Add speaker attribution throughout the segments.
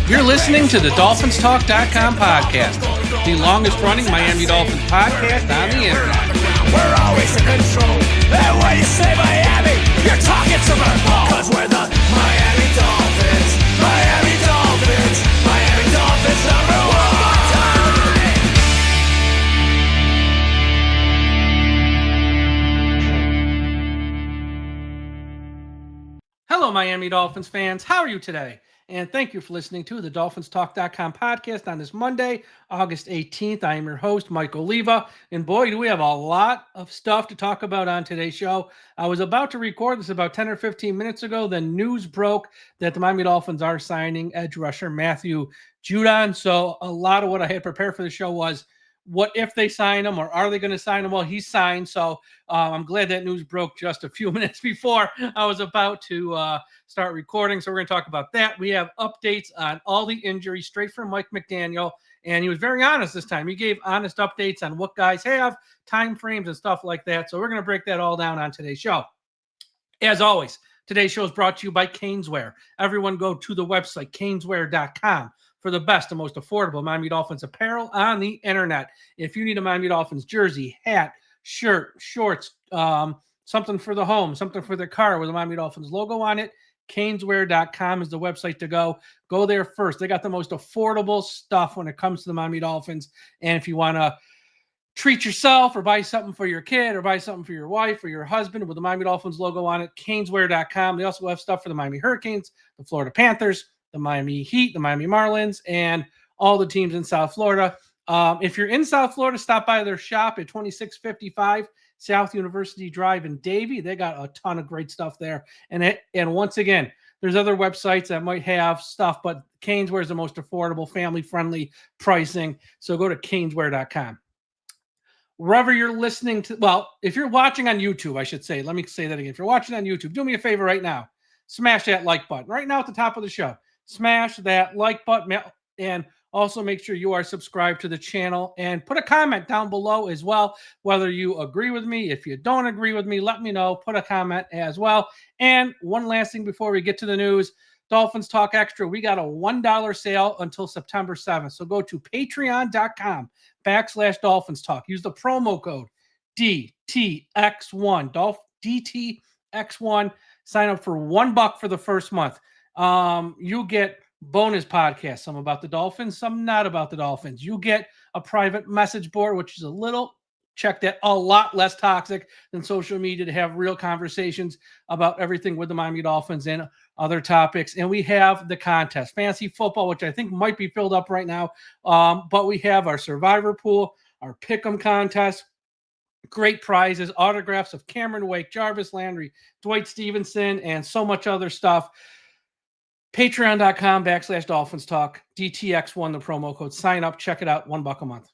Speaker 1: You're listening to the DolphinsTalk.com podcast, the longest-running Miami Dolphins podcast on the internet.
Speaker 2: We're always in control. And when you say Miami, you're talking Super Bowl. Cause we're the Miami Dolphins. Miami Dolphins. Miami Dolphins #1.
Speaker 1: Hello, Miami Dolphins fans. How are you today? And thank you for listening to the DolphinsTalk.com podcast on this Monday, August 18th. I am your host, Mike Oliva. And boy, do we have a lot of stuff to talk about on today's show. I was about to record this about 10 or 15 minutes ago. Then news broke that the Miami Dolphins are signing edge rusher Matthew Judon. So a lot of what I had prepared for the show was, what if they sign him, or are they going to sign him? Well, he's signed. So I'm glad that news broke just a few minutes before I was about to start recording. So we're going to talk about that. We have updates on all the injuries straight from Mike McDaniel. And he was very honest this time. He gave honest updates on what guys have, time frames, and stuff like that. So we're going to break that all down on today's show. As always, today's show is brought to you by Caneswear. Everyone go to the website, caneswear.com. for the best and most affordable Miami Dolphins apparel on the internet. If you need a Miami Dolphins jersey, hat, shirt, shorts, something for the home, something for the car with a Miami Dolphins logo on it, caneswear.com is the website to go. Go there first. They got the most affordable stuff when it comes to the Miami Dolphins. And if you want to treat yourself or buy something for your kid or buy something for your wife or your husband with the Miami Dolphins logo on it, caneswear.com. They also have stuff for the Miami Hurricanes, the Florida Panthers, the Miami Heat, the Miami Marlins, and all the teams in South Florida. If you're in South Florida, stop by their shop at 2655 South University Drive in Davie. They got a ton of great stuff there. And once again, there's other websites that might have stuff, but Caneswear is the most affordable, family-friendly pricing. So go to caneswear.com. Wherever you're listening to, well, if you're watching on YouTube, I should say, let me say that again. If you're watching on YouTube, do me a favor right now. Smash that like button right now at the top of the show. Smash that like button, and also make sure you are subscribed to the channel, and put a comment down below as well, whether you agree with me. If you don't agree with me, let me know. Put a comment as well. And one last thing before we get to the news, Dolphins Talk Extra, we got a $1 sale until September 7th. So go to patreon.com/Dolphins Talk. Use the promo code DTX1, DTX1. Sign up for $1 for the first month. You get bonus podcasts, some about the Dolphins, some not about the Dolphins. You get a private message board, which is a lot less toxic than social media, to have real conversations about everything with the Miami Dolphins and other topics. And we have the contest, fantasy football, which I think might be filled up right now. But we have our survivor pool, our pick'em contest, great prizes, autographs of Cameron Wake, Jarvis Landry, Dwight Stevenson, and so much other stuff. Patreon.com/Dolphins Talk, DTX1, the promo code. Sign up, check it out, $1 a month.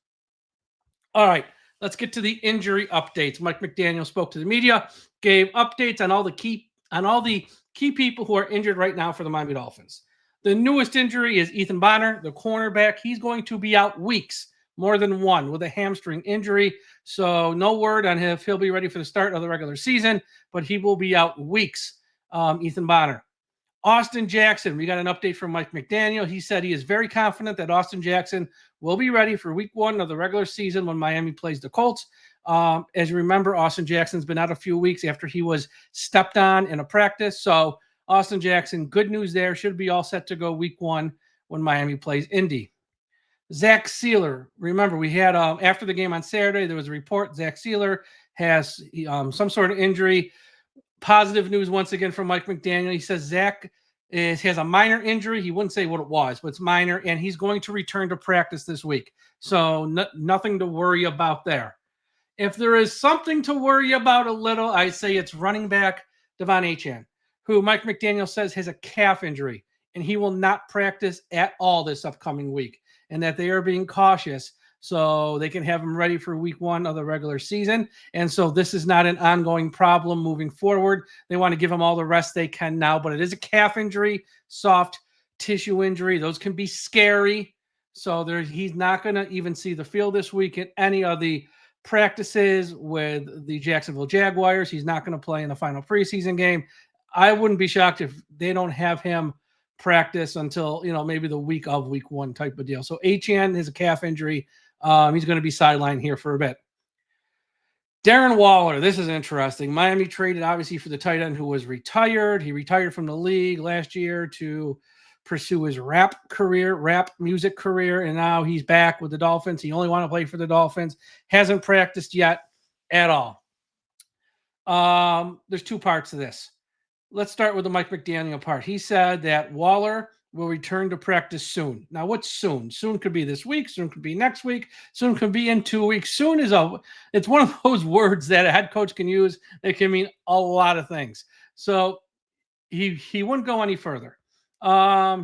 Speaker 1: All right, let's get to the injury updates. Mike McDaniel spoke to the media, gave updates on all the key people who are injured right now for the Miami Dolphins. The newest injury is Ethan Bonner, the cornerback. He's going to be out weeks, more than one, with a hamstring injury. So no word on if he'll be ready for the start of the regular season, but he will be out weeks, Ethan Bonner. Austin Jackson, we got an update from Mike McDaniel. He said he is very confident that Austin Jackson will be ready for week 1 of the regular season when Miami plays the Colts. As you remember, Austin Jackson's been out a few weeks after he was stepped on in a practice. So Austin Jackson, good news there. Should be all set to go week 1 when Miami plays Indy. Zach Sealer, remember we had after the game on Saturday, there was a report Zach Sealer has some sort of injury. Positive news once again from Mike McDaniel. He says Zach has a minor injury. He wouldn't say what it was, but it's minor, and he's going to return to practice this week. So nothing to worry about there. If there is something to worry about a little, I say it's running back Devon Achane, who Mike McDaniel says has a calf injury, and he will not practice at all this upcoming week, and that they are being cautious so they can have him ready for week 1 of the regular season. And so this is not an ongoing problem moving forward. They want to give him all the rest they can now, but it is a calf injury, soft tissue injury. Those can be scary. So he's not going to even see the field this week in any of the practices with the Jacksonville Jaguars. He's not going to play in the final preseason game. I wouldn't be shocked if they don't have him practice until, maybe the week of week 1 type of deal. So Achane has a calf injury. He's going to be sidelined here for a bit. Darren Waller, this is interesting. Miami traded, obviously, for the tight end who was retired. He retired from the league last year to pursue his rap music career, and now he's back with the Dolphins. He only wanted to play for the Dolphins. Hasn't practiced yet at all. There's 2 parts to this. Let's start with the Mike McDaniel part. He said that Waller will return to practice soon. Now, what's soon? Soon could be this week. Soon could be next week. Soon could be in 2 weeks. Soon it's one of those words that a head coach can use that can mean a lot of things. So he wouldn't go any further.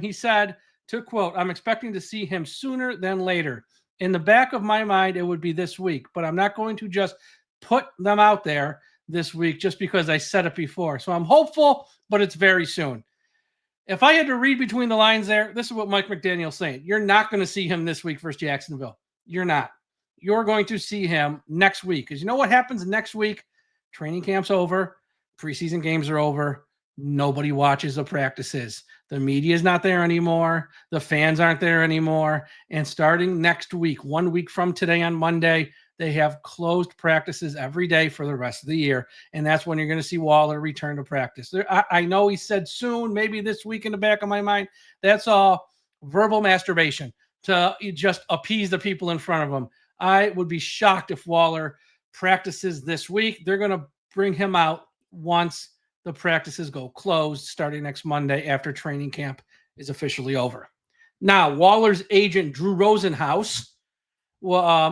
Speaker 1: He said, to quote, "I'm expecting to see him sooner than later. In the back of my mind, it would be this week, but I'm not going to just put them out there this week just because I said it before. So I'm hopeful, but it's very soon." If I had to read between the lines there, this is what Mike McDaniel's saying. You're not going to see him this week versus Jacksonville. You're not. You're going to see him next week. Because you know what happens next week? Training camp's over. Preseason games are over. Nobody watches the practices. The media is not there anymore. The fans aren't there anymore. And starting next week, 1 week from today on Monday, they have closed practices every day for the rest of the year. And that's when you're going to see Waller return to practice. I know he said soon, maybe this week in the back of my mind. That's all verbal masturbation to just appease the people in front of him. I would be shocked if Waller practices this week. They're going to bring him out once the practices go closed starting next Monday after training camp is officially over. Now, Waller's agent, Drew Rosenhaus,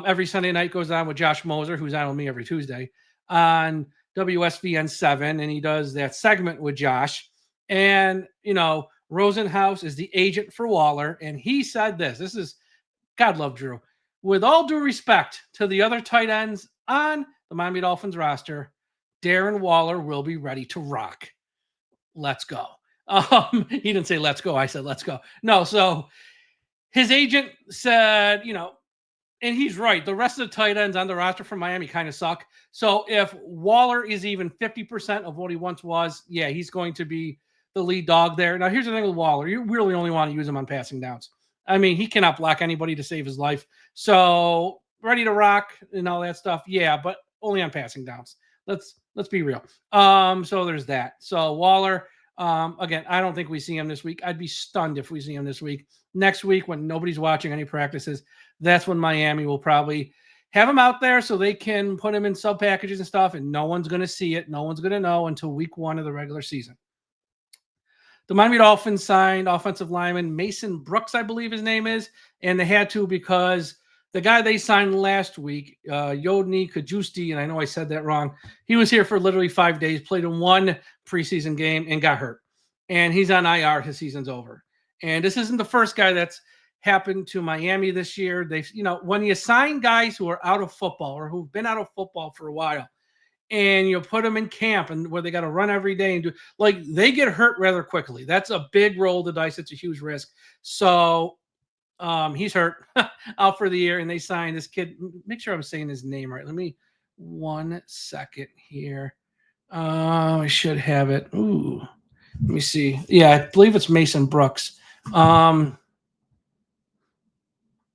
Speaker 1: every Sunday night goes on with Josh Moser, who's on with me every Tuesday, on WSVN 7, and he does that segment with Josh. And, Rosenhaus is the agent for Waller, and he said this. This is, God love Drew. With all due respect to the other tight ends on the Miami Dolphins roster, Darren Waller will be ready to rock. Let's go. He didn't say let's go. I said let's go. No, so his agent said, and he's right. The rest of the tight ends on the roster from Miami kind of suck. So if Waller is even 50% of what he once was, yeah, he's going to be the lead dog there. Now, here's the thing with Waller. You really only want to use him on passing downs. I mean, he cannot block anybody to save his life. So ready to rock and all that stuff. Yeah, but only on passing downs. Let's be real. So there's that. So Waller, again, I don't think we see him this week. I'd be stunned if we see him this week. Next week, when nobody's watching any practices, that's when Miami will probably have him out there so they can put him in sub packages and stuff, and no one's going to see it. No one's going to know until week 1 of the regular season. The Miami Dolphins signed offensive lineman Mason Brooks, I believe his name is, and they had to because the guy they signed last week, Yodny Kajusti, and I know I said that wrong, he was here for literally 5 days, played in 1 preseason game, and got hurt. And he's on IR. His season's over. And this isn't the first guy that's happened to Miami this year. They've, when you sign guys who are out of football or who've been out of football for a while, and you put them in camp and where they got to run every day and do, they get hurt rather quickly. That's a big roll of the dice. It's a huge risk. So he's hurt out for the year, and they signed this kid. Make sure I'm saying his name right. Let me 1 second here. I should have it. Ooh, let me see. Yeah, I believe it's Mason Brooks.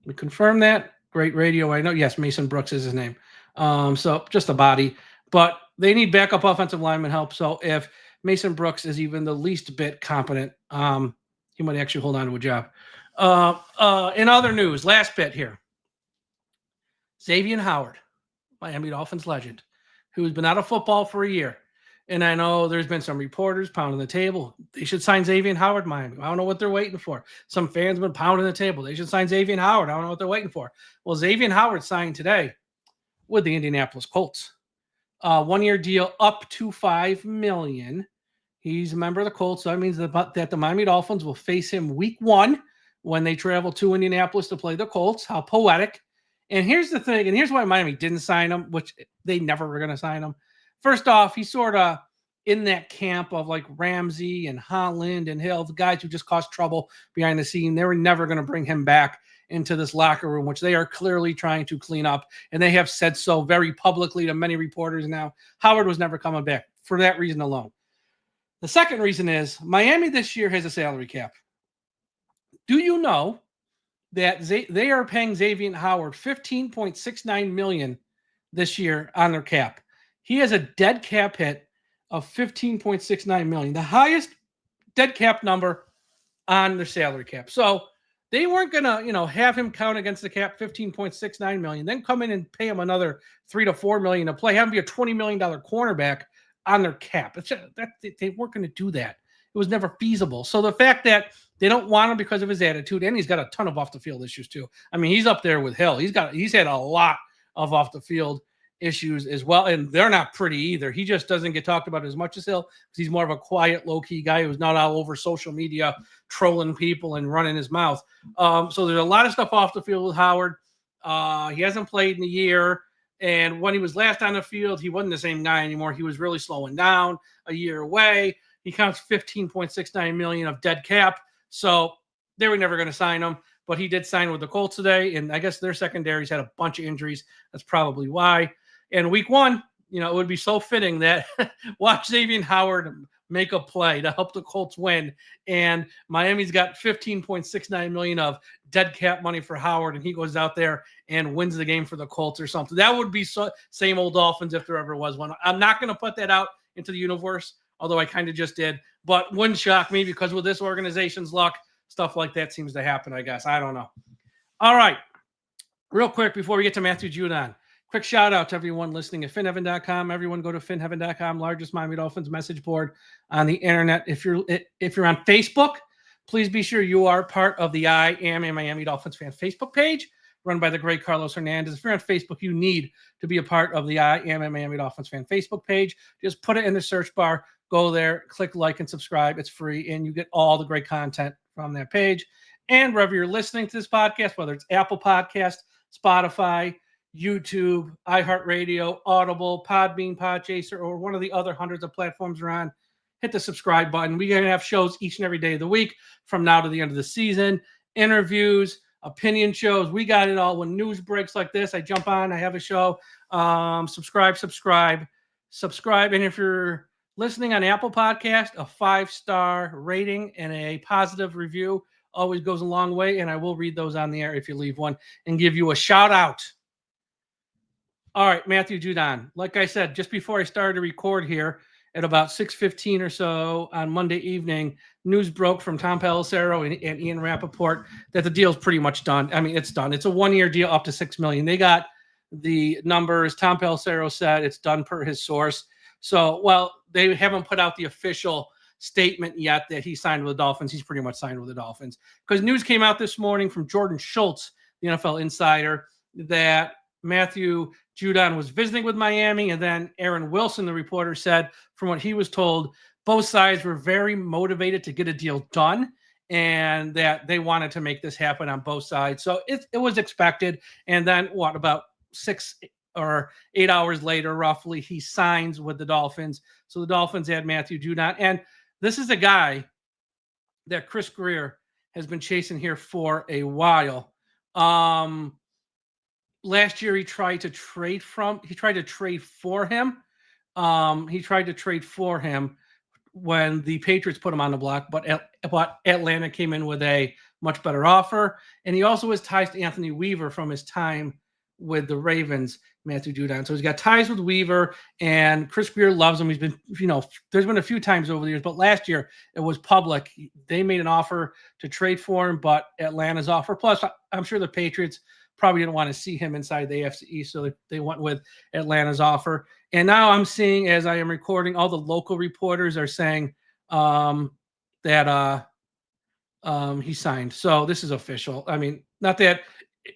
Speaker 1: We confirm that. Great radio. I know. Yes, Mason Brooks is his name. So just a body, but they need backup offensive lineman help. So if Mason Brooks is even the least bit competent, he might actually hold on to a job. In other news, last bit here. Xavier Howard, Miami Dolphins legend, who's been out of football for a year. And I know there's been some reporters pounding the table. They should sign Xavier Howard, Miami. I don't know what they're waiting for. Some fans have been pounding the table. They should sign Xavier Howard. I don't know what they're waiting for. Well, Xavier Howard signed today with the Indianapolis Colts. 1-year deal up to $5 million. He's a member of the Colts, so that means that the Miami Dolphins will face him week 1 when they travel to Indianapolis to play the Colts. How poetic. And here's the thing, and here's why Miami didn't sign him, which they never were going to sign him. First off, he's sort of in that camp of like Ramsey and Holland and Hill, the guys who just caused trouble behind the scene. They were never going to bring him back into this locker room, which they are clearly trying to clean up. And they have said so very publicly to many reporters now. Howard was never coming back for that reason alone. The second reason is Miami this year has a salary cap. Do you know that they are paying Xavier Howard $15.69 million this year on their cap? He has a dead cap hit of $15.69 million, the highest dead cap number on their salary cap. So they weren't gonna, have him count against the cap $15.69 million, then come in and pay him another $3 to $4 million to play, have him be a $20 million cornerback on their cap. It's just, they weren't going to do that. It was never feasible. So the fact that they don't want him because of his attitude, and he's got a ton of off the field issues too. I mean, he's up there with Hill. He's had a lot of off the field issues as well, and they're not pretty either. He just doesn't get talked about as much as Hill because he's more of a quiet, low-key guy who's not all over social media trolling people and running his mouth. So there's a lot of stuff off the field with Howard. He hasn't played in a year, and when he was last on the field, he wasn't the same guy anymore. He was really slowing down. A year away, he counts $15.69 million of dead cap. So they were never going to sign him, but he did sign with the Colts today, and I guess their secondaries had a bunch of injuries. That's probably why. And week one, it would be so fitting that watch Xavier Howard make a play to help the Colts win. And Miami's got $15.69 million of dead cap money for Howard, and he goes out there and wins the game for the Colts or something. That would be same old Dolphins if there ever was one. I'm not going to put that out into the universe, although I kind of just did. But wouldn't shock me because with this organization's luck, stuff like that seems to happen, I guess. I don't know. All right. Real quick before we get to Matthew Judon. Quick shout out to everyone listening at finheaven.com. Everyone go to finheaven.com, largest Miami Dolphins message board on the internet. If you're on Facebook, please be sure you are part of the I Am a Miami Dolphins Fan Facebook page run by the great Carlos Hernandez. If you're on Facebook, you need to be a part of the I Am a Miami Dolphins Fan Facebook page. Just put it in the search bar, go there, click like and subscribe. It's free, and you get all the great content from that page. And wherever you're listening to this podcast, whether it's Apple Podcast, Spotify, YouTube, iHeartRadio, Audible, Podbean, Podchaser, or one of the other hundreds of platforms we're on, hit the subscribe button. We're going to have shows each and every day of the week from now to the end of the season, interviews, opinion shows. We got it all. When news breaks like this, I jump on, I have a show. Subscribe. And if you're listening on Apple Podcast, a 5-star rating and a positive review always goes a long way, and I will read those on the air if you leave one and give you a shout out. All right, Matthew Judon. Like I said, just before I started to record here at about 6:15 or so on Monday evening, news broke from Tom Pelissero and Ian Rappaport that the deal's pretty much done. I mean, it's done. It's a 1-year deal up to $6 million. They got the numbers. Tom Pelissero said it's done per his source. So, well, they haven't put out the official statement yet that he signed with the Dolphins. He's pretty much signed with the Dolphins. Because news came out this morning from Jordan Schultz, the NFL insider, that Matthew Judon was visiting with Miami, and then Aaron Wilson, the reporter, said from what he was told, both sides were very motivated to get a deal done and that they wanted to make this happen on both sides. So it was expected. And then about 6 or 8 hours later, roughly, he signs with the Dolphins. So the Dolphins had Matthew Judon. And this is a guy that Chris Greer has been chasing here for a while. Last year, he tried to trade for him. He tried to trade for him when the Patriots put him on the block, but Atlanta came in with a much better offer. And he also has ties to Anthony Weaver from his time with the Ravens, Matthew Judon. So he's got ties with Weaver, and Chris Greer loves him. He's been, there's been a few times over the years, but last year it was public. They made an offer to trade for him, but Atlanta's offer. Plus, I'm sure the Patriots probably didn't want to see him inside the AFC East, so they went with Atlanta's offer. And now I'm seeing, as I am recording, all the local reporters are saying that he signed. So this is official. I mean, not that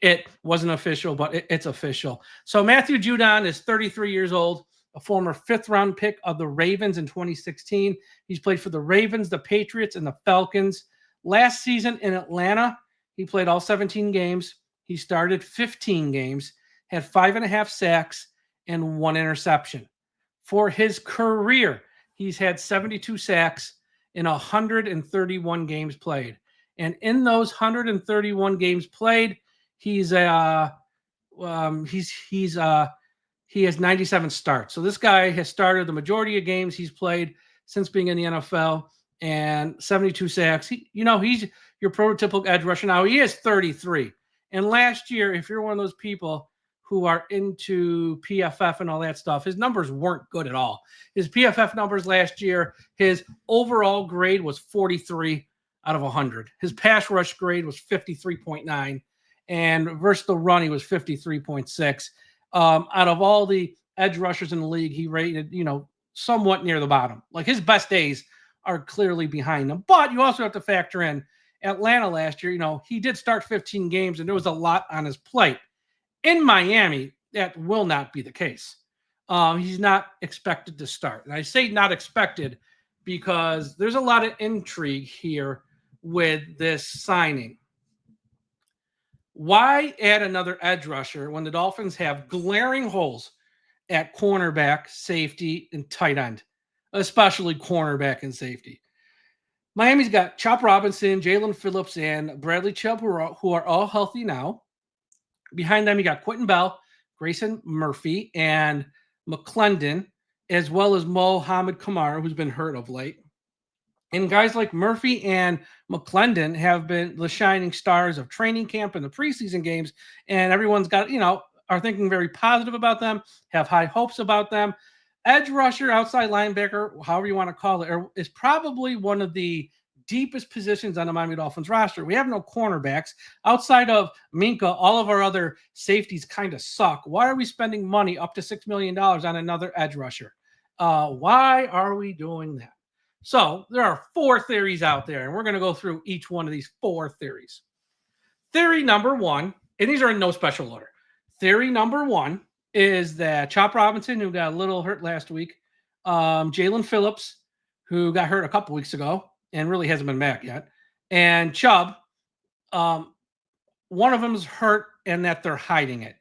Speaker 1: it wasn't official, but it's official. So Matthew Judon is 33 years old, a former 5th-round pick of the Ravens in 2016. He's played for the Ravens, the Patriots, and the Falcons. Last season in Atlanta, he played all 17 games. He started 15 games, had 5.5 sacks, and 1 interception. For his career, he's had 72 sacks in 131 games played. And in those 131 games played, he has 97 starts. So this guy has started the majority of games he's played since being in the NFL, and 72 sacks. your prototypical edge rusher. Now, he is 33. And last year, if you're one of those people who are into PFF and all that stuff, his numbers weren't good at all. His PFF numbers last year, his overall grade was 43 out of 100. His pass rush grade was 53.9. And versus the run, he was 53.6. Out of all the edge rushers in the league, he rated, somewhat near the bottom. Like, his best days are clearly behind him. But you also have to factor in Atlanta last year. He did start 15 games, and there was a lot on his plate. In Miami, that will not be the case. He's not expected to start. And I say not expected because there's a lot of intrigue here with this signing. Why add another edge rusher when the Dolphins have glaring holes at cornerback, safety, and tight end, especially cornerback and safety? Miami's got Chop Robinson, Jalen Phillips, and Bradley Chubb, who are all healthy now. Behind them, you got Quentin Bell, Grayson Murphy, and McClendon, as well as Mohamed Kamara, who's been hurt of late. And guys like Murphy and McClendon have been the shining stars of training camp and the preseason games, and everyone's got, are thinking very positive about them, have high hopes about them. Edge rusher, outside linebacker, however you want to call it, is probably one of the deepest positions on the Miami Dolphins roster. We have no cornerbacks. Outside of Minka, all of our other safeties kind of suck. Why are we spending money up to $6 million on another edge rusher? Why are we doing that? So there are 4 theories out there, and we're going to go through each one of these 4 theories. Theory number 1, and these are in no special order. Theory number 1 is that Chop Robinson, who got a little hurt last week, Jalen Phillips, who got hurt a couple weeks ago and really hasn't been back yet, and Chubb, one of them is hurt and that they're hiding it.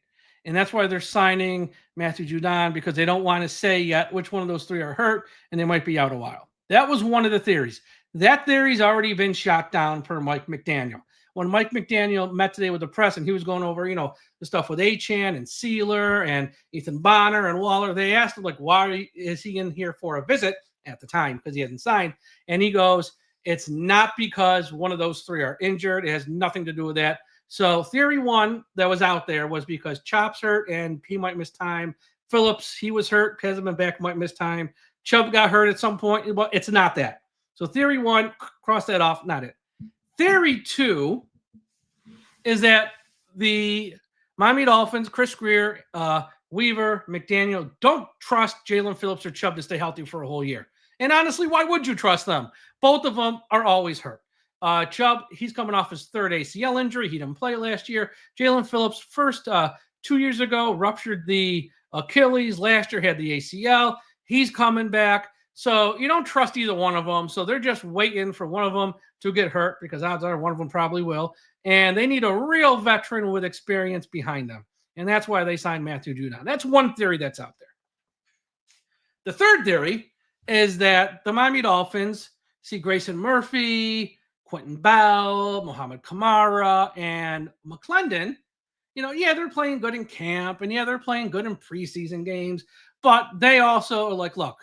Speaker 1: And that's why they're signing Matthew Judon, because they don't want to say yet which one of those 3 are hurt, and they might be out a while. That was one of the theories. That theory's already been shot down per Mike McDaniel. When Mike McDaniel met today with the press and he was going over, the stuff with Achane and Sealer and Ethan Bonner and Waller, they asked him, why is he in here for a visit at the time? Because he hasn't signed. And he goes, it's not because one of those 3 are injured. It has nothing to do with that. So theory 1 that was out there was because Chop's hurt and he might miss time. Phillips, he was hurt, hasn't been back, might miss time. Chubb got hurt at some point, but it's not that. So theory 1, cross that off, not it. Theory 2 is that the Miami Dolphins, Chris Greer, Weaver, McDaniel, don't trust Jalen Phillips or Chubb to stay healthy for a whole year. And honestly, why would you trust them? Both of them are always hurt. Chubb, he's coming off his 3rd ACL injury. He didn't play last year. Jalen Phillips, first 2 years ago, ruptured the Achilles. Last year had the ACL. He's coming back. So you don't trust either one of them. So they're just waiting for one of them to get hurt, because odds are one of them probably will. And they need a real veteran with experience behind them. And that's why they signed Matthew Judon. That's one theory that's out there. The third theory is that the Miami Dolphins see Grayson Murphy, Quentin Bell, Mohamed Kamara, and McClendon. They're playing good in camp, and they're playing good in preseason games. But they also are like, look,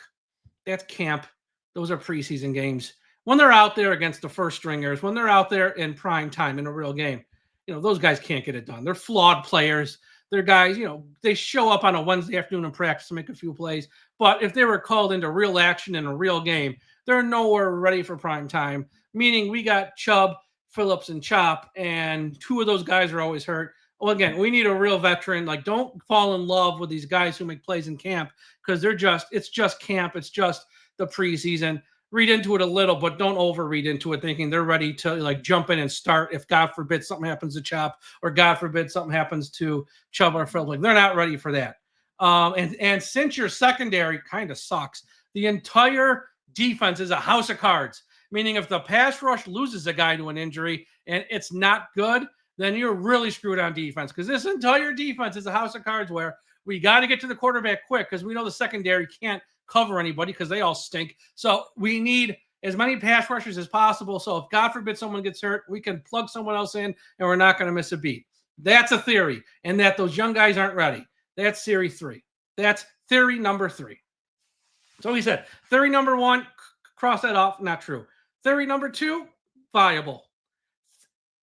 Speaker 1: that's camp. Those are preseason games. When they're out there against the first stringers, when they're out there in prime time in a real game, those guys can't get it done. They're flawed players. They're guys, they show up on a Wednesday afternoon in practice to make a few plays. But if they were called into real action in a real game, they're nowhere ready for prime time, meaning we got Chubb, Phillips, and Chop, and 2 of those guys are always hurt. Well, again, we need a real veteran. Don't fall in love with these guys who make plays in camp, because it's just camp. It's just the preseason. Read into it a little, but don't overread into it thinking they're ready to jump in and start if God forbid something happens to Chop, or God forbid something happens to Chubb or Phillips. They're not ready for that. And since your secondary kind of sucks, the entire defense is a house of cards, meaning if the pass rush loses a guy to an injury and it's not good, then you're really screwed on defense, because this entire defense is a house of cards where we got to get to the quarterback quick, because we know the secondary can't cover anybody because they all stink. So we need as many pass rushers as possible. So if God forbid someone gets hurt, we can plug someone else in and we're not going to miss a beat. That's a theory, and that those young guys aren't ready. That's theory 3. That's theory number 3. So he said, theory number 1, cross that off, not true. Theory number 2, viable.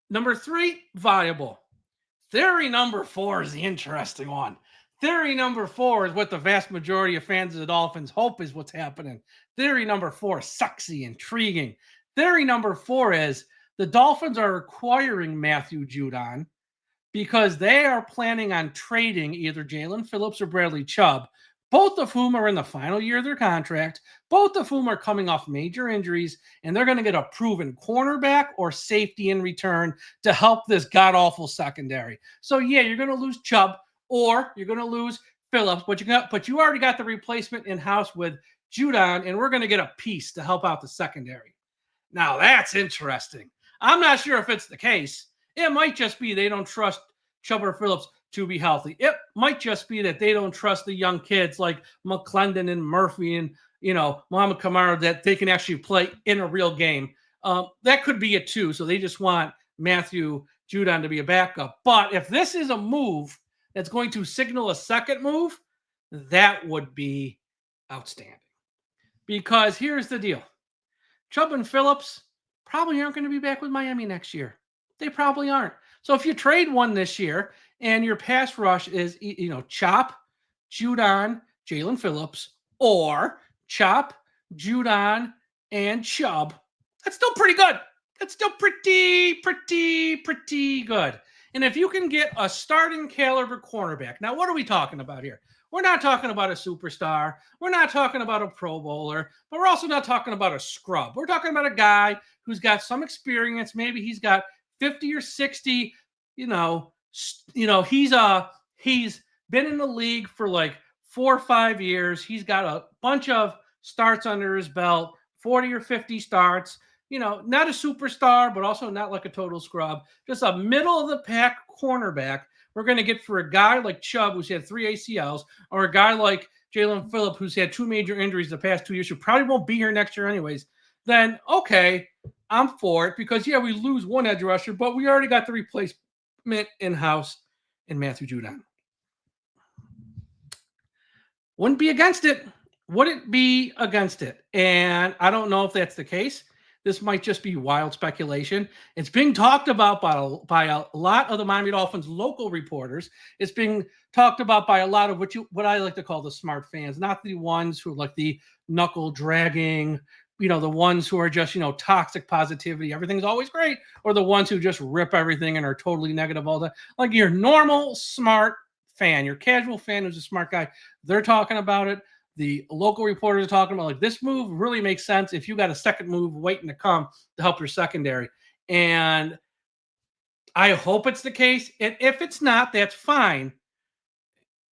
Speaker 1: Number 3, viable. Theory number 4 is the interesting one. Theory number 4 is what the vast majority of fans of the Dolphins hope is what's happening. Theory number 4, sexy, intriguing. Theory number 4 is the Dolphins are acquiring Matthew Judon because they are planning on trading either Jalen Phillips or Bradley Chubb, both of whom are in the final year of their contract, both of whom are coming off major injuries, and they're going to get a proven cornerback or safety in return to help this god-awful secondary. So, yeah, you're going to lose Chubb or you're going to lose Phillips, but you already got the replacement in-house with Judon, and we're going to get a piece to help out the secondary. Now, that's interesting. I'm not sure if it's the case. It might just be they don't trust Chubb or Phillips to be healthy. It might just be that they don't trust the young kids like McClendon and Murphy and, Muhammad Kamara, that they can actually play in a real game. That could be it too. So they just want Matthew Judon to be a backup. But if this is a move that's going to signal a second move, that would be outstanding. Because here's the deal. Chubb and Phillips probably aren't going to be back with Miami next year. They probably aren't. So if you trade one this year and your pass rush is, Chop, Judon, Jalen Phillips, or Chop, Judon, and Chubb, that's still pretty good. That's still pretty good. And if you can get a starting caliber cornerback, now what are we talking about here? We're not talking about a superstar. We're not talking about a Pro Bowler, but we're also not talking about a scrub. We're talking about a guy who's got some experience. Maybe he's got 50 or 60, he's been in the league for like 4 or 5 years. He's got a bunch of starts under his belt, 40 or 50 starts, not a superstar, but also not like a total scrub, just a middle of the pack cornerback. We're going to get for a guy like Chubb, who's had 3 ACLs, or a guy like Jalen Phillips, who's had 2 major injuries the past 2 years, who probably won't be here next year anyways, then, okay, I'm for it because, yeah, we lose one edge rusher, but we already got the replacement in-house in Matthew Judon. Wouldn't be against it. Wouldn't be against it. And I don't know if that's the case. This might just be wild speculation. It's being talked about by a lot of the Miami Dolphins local reporters. It's being talked about by a lot of what I like to call the smart fans, not the ones who are like the knuckle dragging, the ones who are just, toxic positivity. Everything's always great. Or the ones who just rip everything and are totally negative all the time. Like your normal smart fan, your casual fan who's a smart guy, they're talking about it. The local reporters are talking about, like, this move really makes sense if you got a second move waiting to come to help your secondary. And I hope it's the case. And if it's not, that's fine.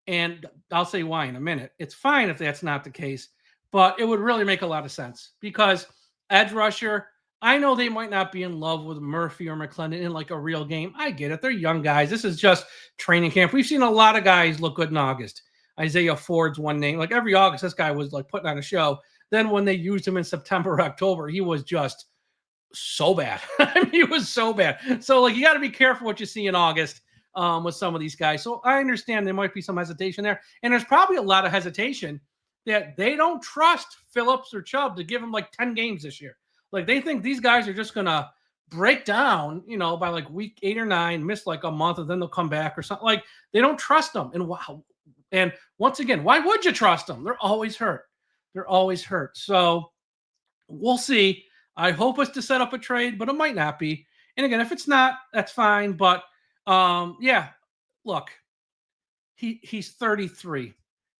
Speaker 1: And I'll say why in a minute. It's fine if that's not the case, but it would really make a lot of sense because edge rusher, I know they might not be in love with Murphy or McClendon in like a real game. I get it. They're young guys. This is just training camp. We've seen a lot of guys look good in August. Isaiah Ford's one name. Like every August, this guy was like putting on a show. Then when they used him in September, October, he was just so bad. I mean, he was so bad. So like, you got to be careful what you see in August with some of these guys. So I understand there might be some hesitation there. And there's probably a lot of hesitation that they don't trust Phillips or Chubb to give them like 10 games this year. Like they think these guys are just going to break down, by like week 8 or 9, miss like a month, and then they'll come back or something. Like they don't trust them. And wow. And once again, why would you trust them? They're always hurt. So we'll see. I hope it's to set up a trade, but it might not be. And again, if it's not, that's fine. But yeah, look, he's 33.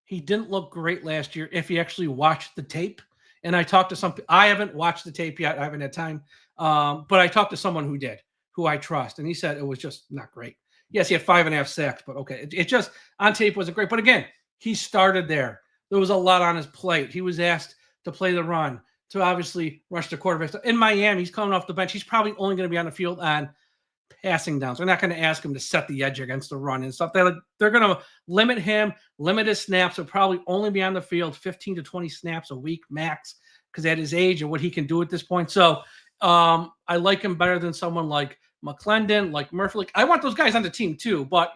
Speaker 1: He didn't look great last year if you actually watched the tape. And I talked to I haven't watched the tape yet. I haven't had time. But I talked to someone who did, who I trust. And he said it was just not great. Yes, he had 5.5 sacks, but okay. It just on tape wasn't great. But again, he started there. There was a lot on his plate. He was asked to play the run, to obviously rush the quarterback. In Miami, he's coming off the bench. He's probably only going to be on the field on passing downs. They're not going to ask him to set the edge against the run and stuff. They're going to limit his snaps. He'll probably only be on the field 15 to 20 snaps a week max because at his age and what he can do at this point. So I like him better than someone like McClendon, like Murphy. Like, I want those guys on the team too. But,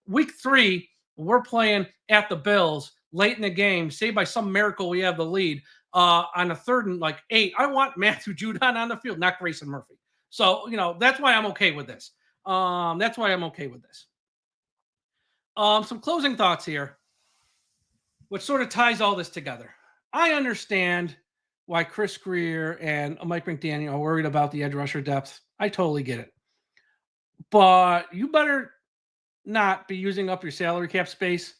Speaker 1: week 3, we're playing at the Bills late in the game. Say by some miracle we have the lead on a 3rd and 8. I want Matthew Judon on the field, not Grayson Murphy. So, that's why I'm okay with this. That's why I'm okay with this. Some closing thoughts here, which sort of ties all this together. I understand why Chris Greer and Mike McDaniel are worried about the edge rusher depth. I totally get it. But you better not be using up your salary cap space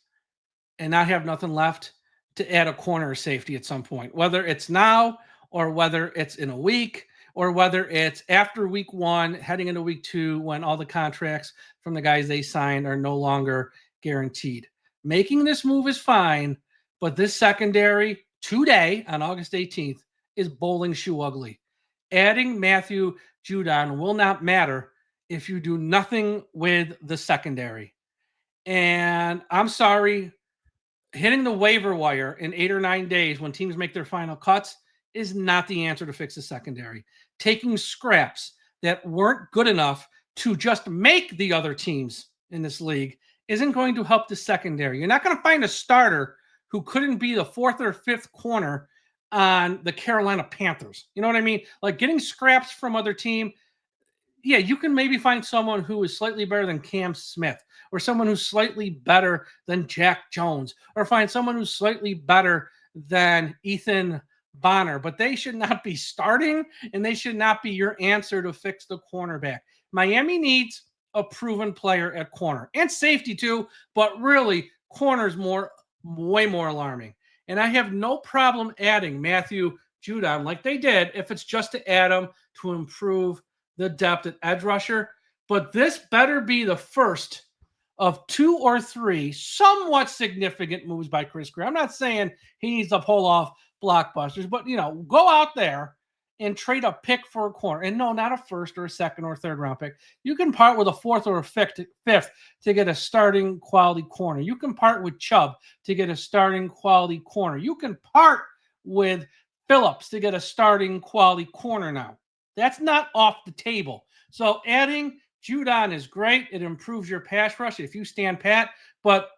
Speaker 1: and not have nothing left to add a corner or safety at some point, whether it's now or whether it's in a week or whether it's after week 1, heading into week 2, when all the contracts from the guys they signed are no longer guaranteed. Making this move is fine, but this secondary today on August 18th is bowling shoe ugly. Adding Matthew Judon will not matter if you do nothing with the secondary. And I'm sorry, hitting the waiver wire in 8 or 9 days when teams make their final cuts is not the answer to fix the secondary. Taking scraps that weren't good enough to just make the other teams in this league isn't going to help the secondary. You're not going to find a starter who couldn't be the 4th or 5th corner on the Carolina Panthers. You know what I mean? Like, getting scraps from other team, yeah, you can maybe find someone who is slightly better than Cam Smith, or someone who's slightly better than Jack Jones, or find someone who's slightly better than Ethan Bonner, but they should not be starting, and they should not be your answer to fix the cornerback. Miami needs a proven player at corner and safety too, but really corner's way more alarming. And I have no problem adding Matthew Judon like they did if it's just to add him to improve the depth at edge rusher. But this better be the first of 2 or 3 somewhat significant moves by Chris Greer. I'm not saying he needs to pull off blockbusters, but go out there and trade a pick for a corner. And no, not a 1st or a 2nd or 3rd round pick. You can part with a 4th or a 5th to get a starting quality corner. You can part with Chubb to get a starting quality corner. You can part with Phillips to get a starting quality corner now. That's not off the table. So adding Judon is great. It improves your pass rush if you stand pat. But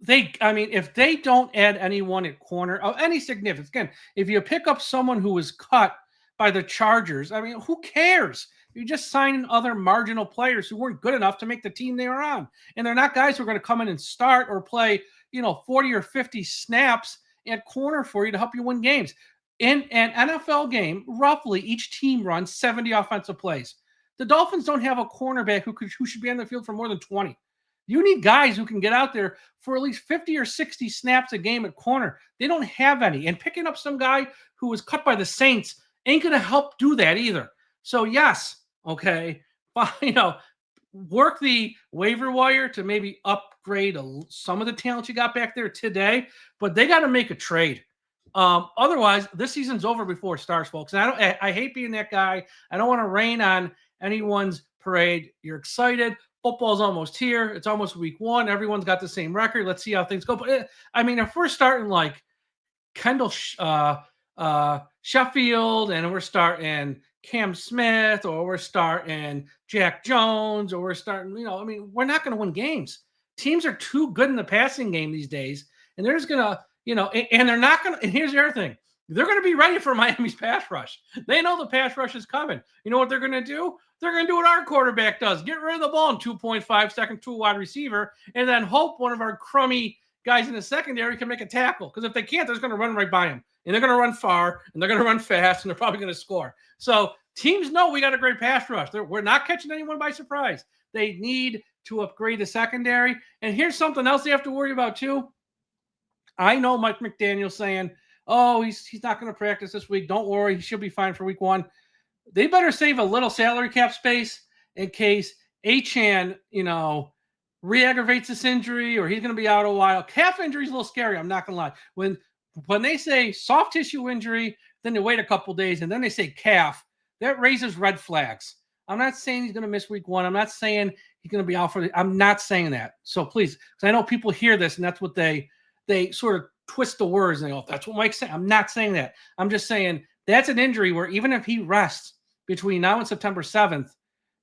Speaker 1: if they don't add anyone at corner of any significance, again, if you pick up someone who was cut by the Chargers, who cares? You just signing other marginal players who weren't good enough to make the team they were on. And they're not guys who are going to come in and start or play, 40 or 50 snaps at corner for you to help you win games. In an NFL game, roughly each team runs 70 offensive plays. The Dolphins don't have a cornerback who should be on the field for more than 20. You need guys who can get out there for at least 50 or 60 snaps a game at corner. They don't have any. And picking up some guy who was cut by the Saints ain't going to help do that either. So yes, okay, work the waiver wire to maybe upgrade some of the talent you got back there today, but they got to make a trade. Otherwise, this season's over before it starts, folks. And I hate being that guy. I don't want to rain on anyone's parade. You're excited. Football's almost here. It's almost week 1. Everyone's got the same record. Let's see how things go. But if we're starting like Kendall Sheffield, and we're starting Cam Smith, or we're starting Jack Jones, or we're starting, we're not going to win games. Teams are too good in the passing game these days, and they're just going to, and they're not going to, and here's the other thing. They're going to be ready for Miami's pass rush. They know the pass rush is coming. You know what they're going to do? They're going to do what our quarterback does. Get rid of the ball in 2.5 seconds to a wide receiver, and then hope one of our crummy guys in the secondary can make a tackle. Because if they can't, they're just going to run right by him. And they're going to run far, and they're going to run fast, and they're probably going to score. So teams know we got a great pass rush. We're not catching anyone by surprise. They need to upgrade the secondary. And here's something else they have to worry about too. I know Mike McDaniel saying, oh, he's not going to practice this week. Don't worry. He should be fine for week 1. They better save a little salary cap space in case Achane, re-aggravates this injury, or he's going to be out a while. Calf injury is a little scary. I'm not going to lie. When they say soft tissue injury, then they wait a couple days, and then they say calf, that raises red flags. I'm not saying he's going to miss week 1. I'm not saying he's going to be out I'm not saying that. So please, because I know people hear this, and that's what they sort of twist the words, and they go, that's what Mike's saying. I'm not saying that. I'm just saying that's an injury where even if he rests between now and September 7th,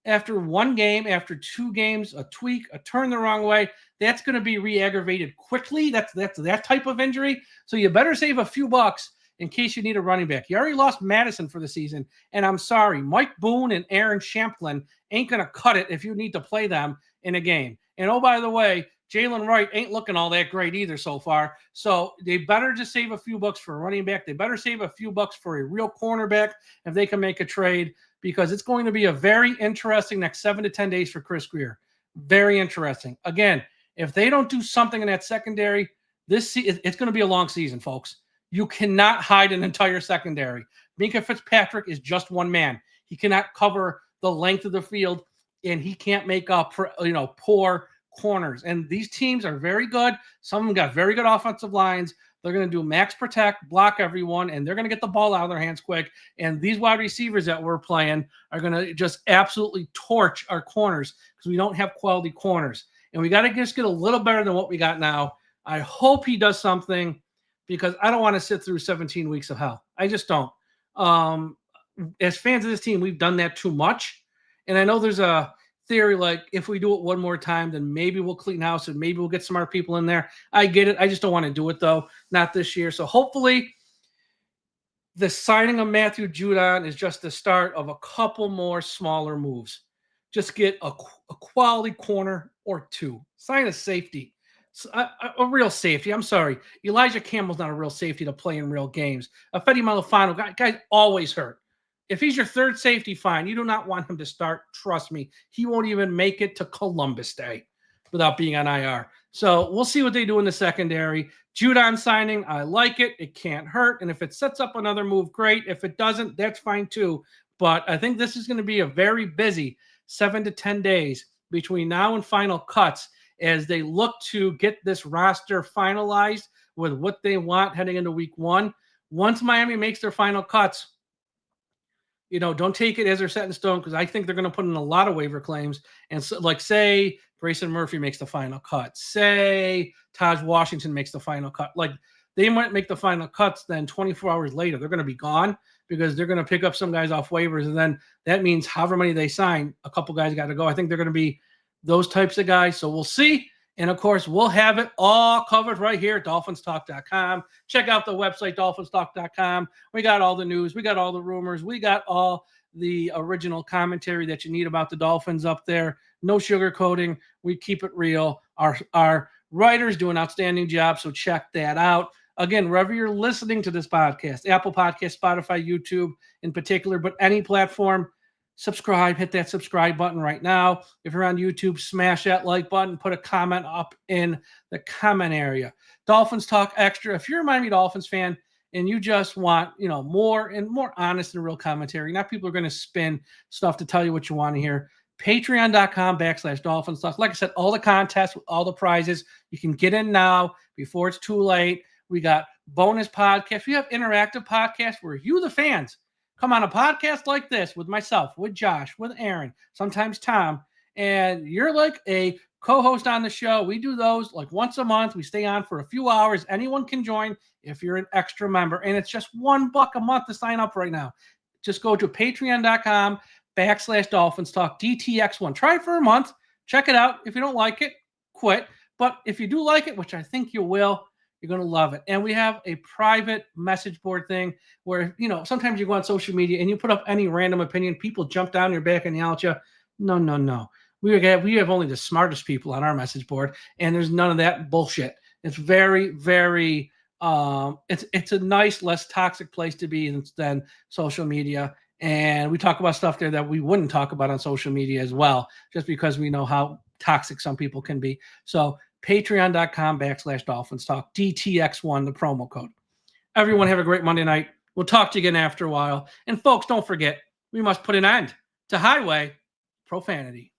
Speaker 1: after 1 game, after 2 games, a tweak, a turn the wrong way, that's going to be re-aggravated quickly. That's that type of injury. So you better save a few bucks in case you need a running back. You already lost Madison for the season, and I'm sorry, Mike Boone and Aaron Champlin ain't going to cut it if you need to play them in a game. And oh, by the way, Jalen Wright ain't looking all that great either so far. So they better just save a few bucks for a running back. They better save a few bucks for a real cornerback if they can make a trade, because it's going to be a very interesting next 7 to 10 days for Chris Grier. Very interesting. Again, if they don't do something in that secondary, it's going to be a long season, folks. You cannot hide an entire secondary. Minkah Fitzpatrick is just one man. He cannot cover the length of the field, and he can't make up for poor corners. And these teams are very good. Some of them got very good offensive lines. They're going to do max protect, block everyone, and they're going to get the ball out of their hands quick. And these wide receivers that we're playing are going to just absolutely torch our corners because we don't have quality corners. And we got to just get a little better than what we got now. I hope he does something, because I don't want to sit through 17 weeks of hell. I just don't. As fans of this team, we've done that too much. And I know there's a theory like, if we do it one more time, then maybe we'll clean house and maybe we'll get smart people in there. I get it. I just don't want to do it, though. Not this year. So hopefully the signing of Matthew Judon is just the start of a couple more smaller moves. Just get a quality corner or two. Sign a safety. A real safety. I'm sorry. Elijah Campbell's not a real safety to play in real games. Fede Malafano, guy's always hurt. If he's your third safety, fine. You do not want him to start. Trust me. He won't even make it to Columbus Day without being on IR. So we'll see what they do in the secondary. Judon signing, I like it. It can't hurt. And if it sets up another move, great. If it doesn't, that's fine too. But I think this is going to be a very busy 7 to 10 days between now and final cuts, as they look to get this roster finalized with what they want heading into week 1. Once Miami makes their final cuts, don't take it as they're set in stone, because I think they're going to put in a lot of waiver claims. And so, like, say Grayson Murphy makes the final cut. Say Taj Washington makes the final cut. Like, they might make the final cuts, then 24 hours later, they're going to be gone, because they're going to pick up some guys off waivers. And then that means however many they sign, a couple guys got to go. I think they're going to be those types of guys. So we'll see. And of course, we'll have it all covered right here at DolphinsTalk.com. Check out the website, DolphinsTalk.com. We got all the news. We got all the rumors. We got all the original commentary that you need about the Dolphins up there. No sugarcoating. We keep it real. Our writers do an outstanding job, so check that out. Again, wherever you're listening to this podcast, Apple Podcast, Spotify, YouTube in particular, but any platform, subscribe, hit that subscribe button right now. If you're on YouTube, smash that like button, put a comment up in the comment area. Dolphins Talk Extra. If you're a Miami Dolphins fan and you just want, more honest and real commentary, not people are going to spin stuff to tell you what you want to hear, patreon.com/Dolphins Talk. Like I said, all the contests, all the prizes, you can get in now before it's too late. We got bonus podcasts. We have interactive podcasts where you, the fans, come on a podcast like this with myself, with Josh, with Aaron, sometimes Tom, and you're like a co-host on the show. We do those like once a month. We stay on for a few hours. Anyone can join if you're an extra member, and it's just $1 a month to sign up right now. Just go to patreon.com/Dolphins Talk DTX1. Try it for a month. Check it out. If you don't like it, quit. But if you do like it, which I think you will, you're going to love it. And we have a private message board thing where, sometimes you go on social media and you put up any random opinion. People jump down your back and yell at you. No. We have only the smartest people on our message board, and there's none of that bullshit. It's very, very, it's a nice, less toxic place to be than social media. And we talk about stuff there that we wouldn't talk about on social media as well, just because we know how toxic some people can be. So patreon.com/Dolphins Talk DTX1, the promo code. Everyone have a great Monday night. We'll talk to you again after a while. And folks, don't forget, we must put an end to highway profanity.